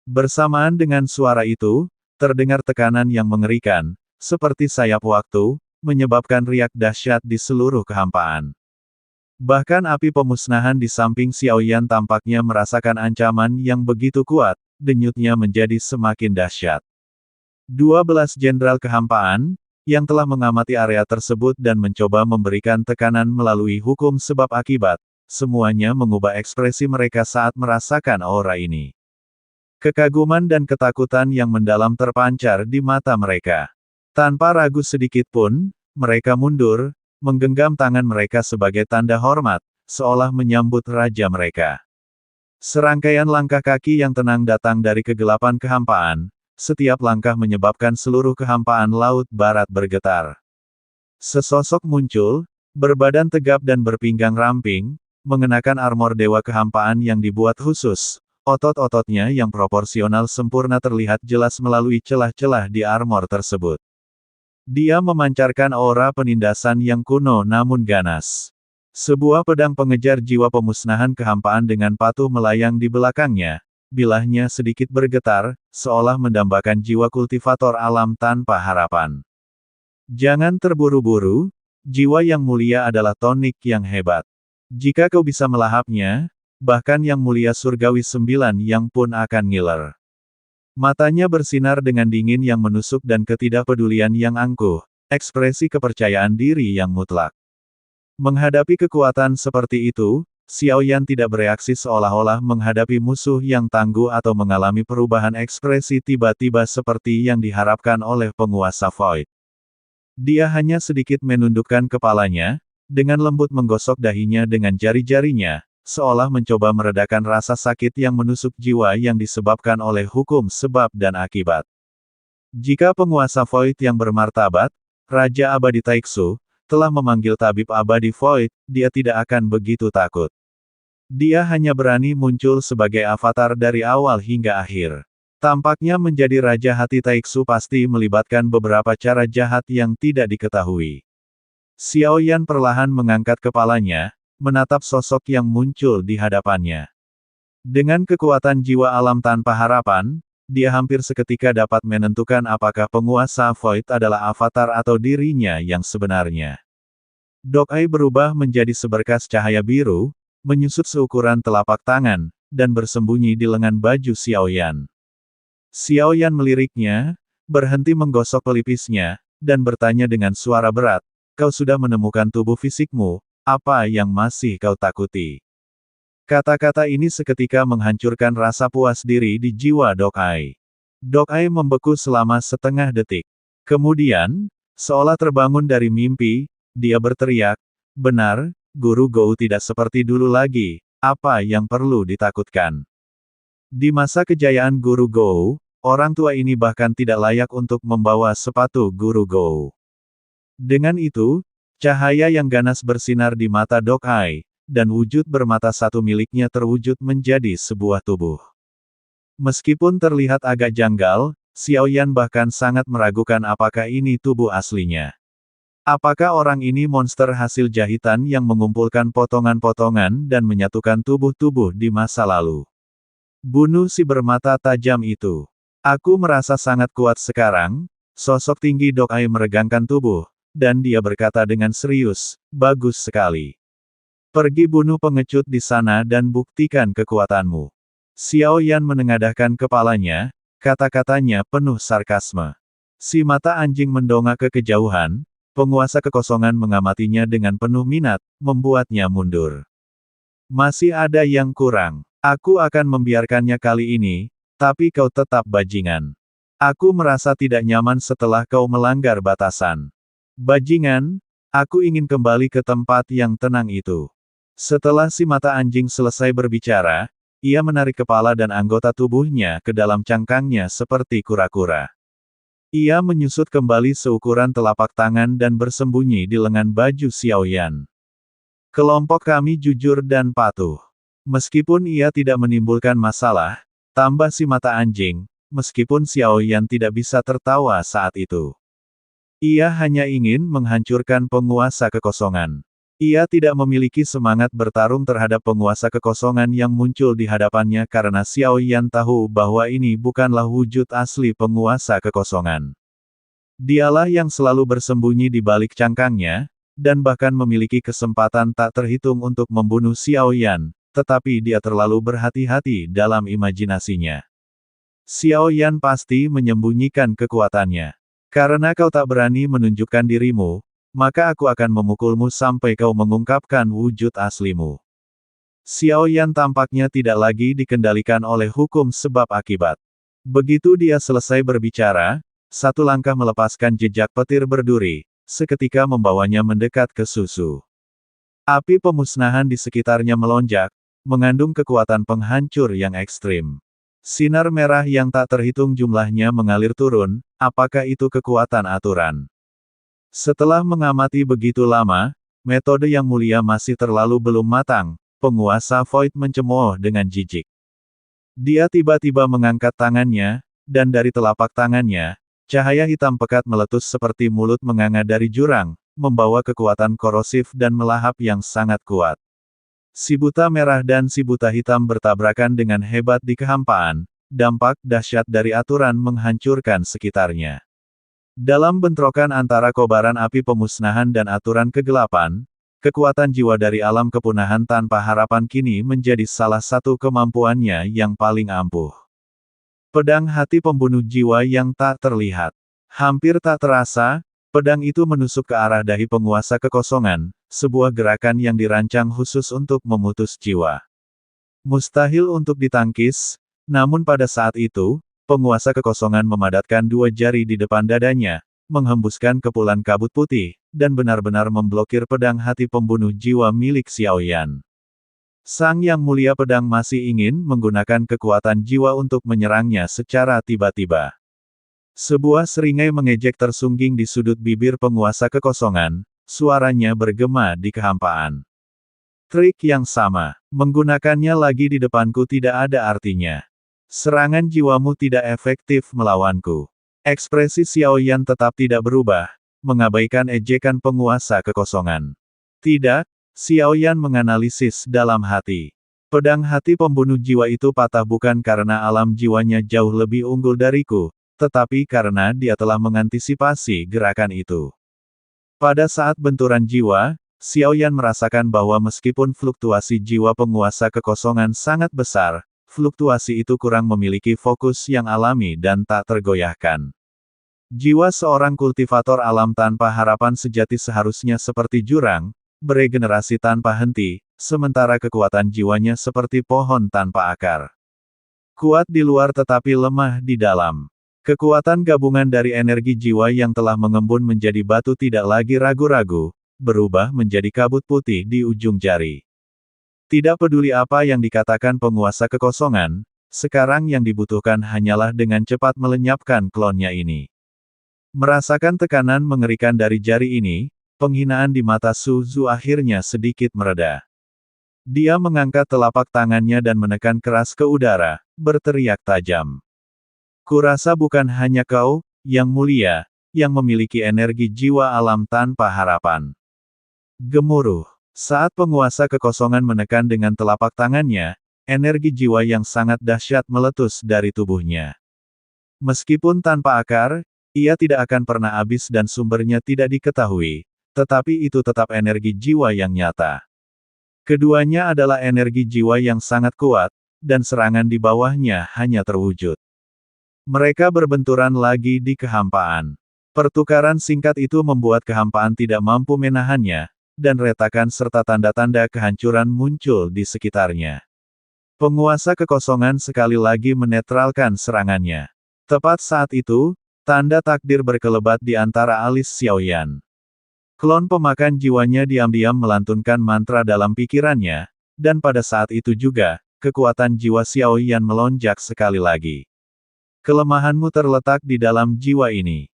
Bersamaan dengan suara itu, terdengar tekanan yang mengerikan, seperti sayap waktu, menyebabkan riak dahsyat di seluruh kehampaan. Bahkan api pemusnahan di samping Xiaoyan tampaknya merasakan ancaman yang begitu kuat, denyutnya menjadi semakin dahsyat. 12 jenderal kehampaan, yang telah mengamati area tersebut dan mencoba memberikan tekanan melalui hukum sebab akibat, semuanya mengubah ekspresi mereka saat merasakan aura ini. Kekaguman dan ketakutan yang mendalam terpancar di mata mereka. Tanpa ragu sedikit pun, mereka mundur, menggenggam tangan mereka sebagai tanda hormat, seolah menyambut raja mereka. Serangkaian langkah kaki yang tenang datang dari kegelapan kehampaan, setiap langkah menyebabkan seluruh kehampaan laut barat bergetar. Sesosok muncul, berbadan tegap dan berpinggang ramping, mengenakan armor dewa kehampaan yang dibuat khusus. Otot-ototnya yang proporsional sempurna terlihat jelas melalui celah-celah di armor tersebut. Dia memancarkan aura penindasan yang kuno namun ganas. Sebuah pedang pengejar jiwa pemusnahan kehampaan dengan patuh melayang di belakangnya, bilahnya sedikit bergetar, seolah mendambakan jiwa kultivator alam tanpa harapan. Jangan terburu-buru, jiwa yang mulia adalah tonik yang hebat. Jika kau bisa melahapnya, bahkan yang mulia surgawi 9 yang pun akan ngiler. Matanya bersinar dengan dingin yang menusuk dan ketidakpedulian yang angkuh, ekspresi kepercayaan diri yang mutlak. Menghadapi kekuatan seperti itu, Xiaoyan tidak bereaksi seolah-olah menghadapi musuh yang tangguh atau mengalami perubahan ekspresi tiba-tiba seperti yang diharapkan oleh penguasa Void. Dia hanya sedikit menundukkan kepalanya, dengan lembut menggosok dahinya dengan jari-jarinya, seolah mencoba meredakan rasa sakit yang menusuk jiwa yang disebabkan oleh hukum sebab dan akibat. Jika penguasa Void yang bermartabat, Raja Abadi Taiksu, telah memanggil tabib abadi Void, dia tidak akan begitu takut. Dia hanya berani muncul sebagai avatar dari awal hingga akhir. Tampaknya menjadi Raja Hati Taiksu pasti melibatkan beberapa cara jahat yang tidak diketahui. Xiaoyan perlahan mengangkat kepalanya, menatap sosok yang muncul di hadapannya. Dengan kekuatan jiwa alam tanpa harapan, dia hampir seketika dapat menentukan apakah penguasa Void adalah avatar atau dirinya yang sebenarnya. Dok-ai berubah menjadi seberkas cahaya biru, menyusut seukuran telapak tangan, dan bersembunyi di lengan baju Xiaoyan. Xiaoyan meliriknya, berhenti menggosok pelipisnya, dan bertanya dengan suara berat, "Kau sudah menemukan tubuh fisikmu? Apa yang masih kau takuti?" Kata-kata ini seketika menghancurkan rasa puas diri di jiwa Dok-ai. Dok-ai membeku selama setengah detik. Kemudian, seolah terbangun dari mimpi, dia berteriak, "Benar, Guru Gou tidak seperti dulu lagi, apa yang perlu ditakutkan?" Di masa kejayaan Guru Gou, orang tua ini bahkan tidak layak untuk membawa sepatu Guru Gou. Dengan itu, cahaya yang ganas bersinar di mata Dok-ai, dan wujud bermata satu miliknya terwujud menjadi sebuah tubuh. Meskipun terlihat agak janggal, Xiaoyan bahkan sangat meragukan apakah ini tubuh aslinya. Apakah orang ini monster hasil jahitan yang mengumpulkan potongan-potongan dan menyatukan tubuh-tubuh di masa lalu? Bunuh si bermata tajam itu. Aku merasa sangat kuat sekarang. Sosok tinggi Dok-ai meregangkan tubuh, dan dia berkata dengan serius, "Bagus sekali. Pergi bunuh pengecut di sana dan buktikan kekuatanmu." Xiaoyan menengadahkan kepalanya, kata-katanya penuh sarkasme. Si mata anjing mendongak ke kejauhan, penguasa kekosongan mengamatinya dengan penuh minat, membuatnya mundur. "Masih ada yang kurang. Aku akan membiarkannya kali ini, tapi kau tetap bajingan. Aku merasa tidak nyaman setelah kau melanggar batasan. Bajingan, aku ingin kembali ke tempat yang tenang itu." Setelah si mata anjing selesai berbicara, ia menarik kepala dan anggota tubuhnya ke dalam cangkangnya seperti kura-kura. Ia menyusut kembali seukuran telapak tangan dan bersembunyi di lengan baju Xiaoyan. "Kelompok kami jujur dan patuh. Meskipun ia tidak menimbulkan masalah," tambah si mata anjing, meskipun Xiaoyan tidak bisa tertawa saat itu. Ia hanya ingin menghancurkan penguasa kekosongan. Ia tidak memiliki semangat bertarung terhadap penguasa kekosongan yang muncul di hadapannya karena Xiao Yan tahu bahwa ini bukanlah wujud asli penguasa kekosongan. Dialah yang selalu bersembunyi di balik cangkangnya, dan bahkan memiliki kesempatan tak terhitung untuk membunuh Xiao Yan, tetapi dia terlalu berhati-hati dalam imajinasinya. Xiao Yan pasti menyembunyikan kekuatannya. Karena kau tak berani menunjukkan dirimu, maka aku akan memukulmu sampai kau mengungkapkan wujud aslimu. Xiao Yan tampaknya tidak lagi dikendalikan oleh hukum sebab akibat. Begitu dia selesai berbicara, satu langkah melepaskan jejak petir berduri, seketika membawanya mendekat ke Susu. Api pemusnahan di sekitarnya melonjak, mengandung kekuatan penghancur yang ekstrim. Sinar merah yang tak terhitung jumlahnya mengalir turun, apakah itu kekuatan aturan? Setelah mengamati begitu lama, metode yang mulia masih terlalu belum matang, penguasa Void mencemooh dengan jijik. Dia tiba-tiba mengangkat tangannya, dan dari telapak tangannya, cahaya hitam pekat meletus seperti mulut menganga dari jurang, membawa kekuatan korosif dan melahap yang sangat kuat. Si buta merah dan si buta hitam bertabrakan dengan hebat di kehampaan, dampak dahsyat dari aturan menghancurkan sekitarnya. Dalam bentrokan antara kobaran api pemusnahan dan aturan kegelapan, kekuatan jiwa dari alam kepunahan tanpa harapan kini menjadi salah satu kemampuannya yang paling ampuh. Pedang hati pembunuh jiwa yang tak terlihat. Hampir tak terasa, pedang itu menusuk ke arah dahi penguasa kekosongan, sebuah gerakan yang dirancang khusus untuk memutus jiwa. Mustahil untuk ditangkis, namun pada saat itu, penguasa kekosongan memadatkan dua jari di depan dadanya, menghembuskan kepulan kabut putih, dan benar-benar memblokir pedang hati pembunuh jiwa milik Xiao Yan. Sang Yang Mulia Pedang masih ingin menggunakan kekuatan jiwa untuk menyerangnya secara tiba-tiba. Sebuah seringai mengejek tersungging di sudut bibir penguasa kekosongan, suaranya bergema di kehampaan. Trik yang sama, menggunakannya lagi di depanku tidak ada artinya. Serangan jiwamu tidak efektif melawanku. Ekspresi Xiao Yan tetap tidak berubah, mengabaikan ejekan penguasa kekosongan. Tidak, Xiao Yan menganalisis dalam hati. Pedang hati pembunuh jiwa itu patah bukan karena alam jiwanya jauh lebih unggul dariku, tetapi karena dia telah mengantisipasi gerakan itu. Pada saat benturan jiwa, Xiao Yan merasakan bahwa meskipun fluktuasi jiwa penguasa kekosongan sangat besar, fluktuasi itu kurang memiliki fokus yang alami dan tak tergoyahkan. Jiwa seorang kultivator alam tanpa harapan sejati seharusnya seperti jurang, beregenerasi tanpa henti, sementara kekuatan jiwanya seperti pohon tanpa akar. Kuat di luar tetapi lemah di dalam. Kekuatan gabungan dari energi jiwa yang telah mengembun menjadi batu tidak lagi ragu-ragu, berubah menjadi kabut putih di ujung jari. Tidak peduli apa yang dikatakan penguasa kekosongan, sekarang yang dibutuhkan hanyalah dengan cepat melenyapkan klonnya ini. Merasakan tekanan mengerikan dari jari ini, penghinaan di mata Su Zhu akhirnya sedikit mereda. Dia mengangkat telapak tangannya dan menekan keras ke udara, berteriak tajam. Kurasa bukan hanya kau, Yang Mulia, yang memiliki energi jiwa alam tanpa harapan. Gemuruh. Saat penguasa kekosongan menekan dengan telapak tangannya, energi jiwa yang sangat dahsyat meletus dari tubuhnya. Meskipun tanpa akar, ia tidak akan pernah habis dan sumbernya tidak diketahui, tetapi itu tetap energi jiwa yang nyata. Keduanya adalah energi jiwa yang sangat kuat, dan serangan di bawahnya hanya terwujud. Mereka berbenturan lagi di kehampaan. Pertukaran singkat itu membuat kehampaan tidak mampu menahannya, dan retakan serta tanda-tanda kehancuran muncul di sekitarnya. Penguasa kekosongan sekali lagi menetralkan serangannya. Tepat saat itu, tanda takdir berkelebat di antara alis Xiao Yan. Klon pemakan jiwanya diam-diam melantunkan mantra dalam pikirannya, dan pada saat itu juga, kekuatan jiwa Xiao Yan melonjak sekali lagi. Kelemahanmu terletak di dalam jiwa ini.